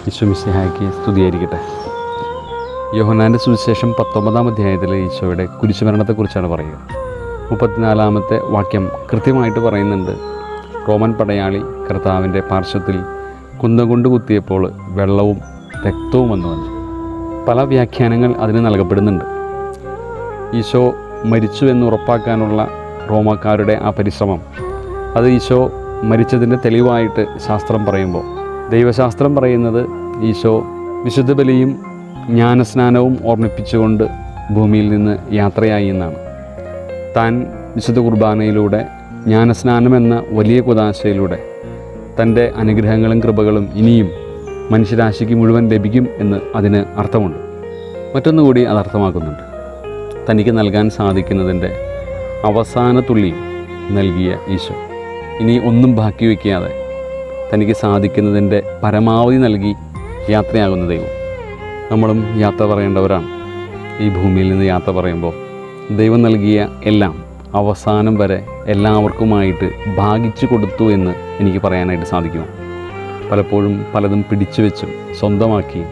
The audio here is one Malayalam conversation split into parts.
ഈശോ മിശിഹായ്ക്ക് സ്തുതിയായിരിക്കട്ടെ. യോഹന്നാൻ്റെ സുവിശേഷം 19-ാം അധ്യായത്തിൽ ഈശോയുടെ കുരിശുമരണത്തെക്കുറിച്ചാണ് പറയുക. 34-ാമത്തെ വാക്യം കൃത്യമായിട്ട് പറയുന്നുണ്ട്, റോമൻ പടയാളി കർത്താവിൻ്റെ പാർശ്വത്തിൽ കുന്തം കൊണ്ട് കുത്തിയപ്പോൾ വെള്ളവും രക്തവും വന്നു. പല വ്യാഖ്യാനങ്ങൾ അതിന് നൽകപ്പെടുന്നുണ്ട്. ഈശോ മരിച്ചു എന്ന് ഉറപ്പാക്കാനുള്ള റോമാക്കാരുടെ ആ പരിശ്രമം, അത് ഈശോ മരിച്ചതിൻ്റെ തെളിവായിട്ട് ശാസ്ത്രം പറയുമ്പോൾ, ദൈവശാസ്ത്രം പറയുന്നത് ഈശോ വിശുദ്ധ ബലിയും ജ്ഞാനസ്നാനവും ഓർമ്മിപ്പിച്ചുകൊണ്ട് ഭൂമിയിൽ നിന്ന് യാത്രയായി എന്നാണ്. താൻ വിശുദ്ധ കുർബാനയിലൂടെ ജ്ഞാനസ്നാനം എന്ന വലിയ കുദാശയിലൂടെ തൻ്റെ അനുഗ്രഹങ്ങളും കൃപകളും ഇനിയും മനുഷ്യരാശിക്ക് മുഴുവൻ ലഭിക്കും എന്ന് അതിന് അർത്ഥമുണ്ട്. മറ്റൊന്നുകൂടി അത് അർത്ഥമാക്കുന്നുണ്ട്. തനിക്ക് നൽകാൻ സാധിക്കുന്നതിൻ്റെ അവസാന തുള്ളിയും നൽകിയ ഈശോ ഇനി ഒന്നും ബാക്കി വയ്ക്കാതെ തനിക്ക് സാധിക്കുന്നതിൻ്റെ പരമാവധി നൽകി യാത്രയാകുന്ന ദൈവം. നമ്മളും യാത്ര പറയേണ്ടവരാണ്. ഈ ഭൂമിയിൽ നിന്ന് യാത്ര പറയുമ്പോൾ ദൈവം നൽകിയ എല്ലാം അവസാനം വരെ എല്ലാവർക്കുമായിട്ട് ഭാഗിച്ചു കൊടുത്തു എന്ന് എനിക്ക് പറയാനായിട്ട് സാധിക്കുമോ? പലപ്പോഴും പലതും പിടിച്ചു വെച്ചും സ്വന്തമാക്കിയും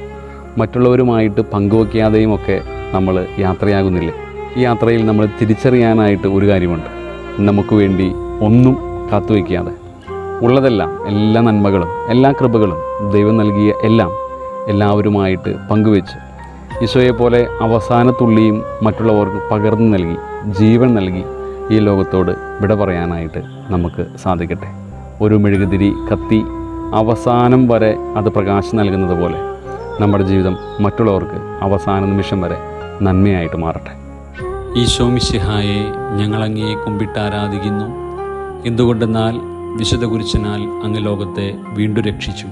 മറ്റുള്ളവരുമായിട്ട് പങ്കുവയ്ക്കാതെയും ഒക്കെ നമ്മൾ യാത്രയാകുന്നില്ലേ? ഈ യാത്രയിൽ നമ്മൾ തിരിച്ചറിയാനായിട്ട് ഒരു കാര്യമുണ്ട്. നമുക്ക് വേണ്ടി ഒന്നും കാത്തുവയ്ക്കാതെ ഉള്ളതെല്ലാം, എല്ലാ നന്മകളും എല്ലാ കൃപകളും ദൈവം നൽകിയ എല്ലാം എല്ലാവരുമായിട്ട് പങ്കുവെച്ച് ഈശോയെപ്പോലെ അവസാന തുള്ളിയും മറ്റുള്ളവർക്ക് പകർന്നു നൽകി ജീവൻ നൽകി ഈ ലോകത്തോട് വിട പറയാനായിട്ട് നമുക്ക് സാധിക്കട്ടെ. ഒരു മെഴുകുതിരി കത്തി അവസാനം വരെ അത് പ്രകാശം നൽകുന്നത് പോലെ നമ്മുടെ ജീവിതം മറ്റുള്ളവർക്ക് അവസാന നിമിഷം വരെ നന്മയായിട്ട് മാറട്ടെ. ഈശോ മിശിഹായെ ഞങ്ങളങ്ങയെ കുമ്പിട്ട് ആരാധിക്കുന്നു. എന്തുകൊണ്ടെന്നാൽ വിശുദ്ധ കുരിശിനാൽ അങ്ങ് ലോകത്തെ വീണ്ടും രക്ഷിച്ചു.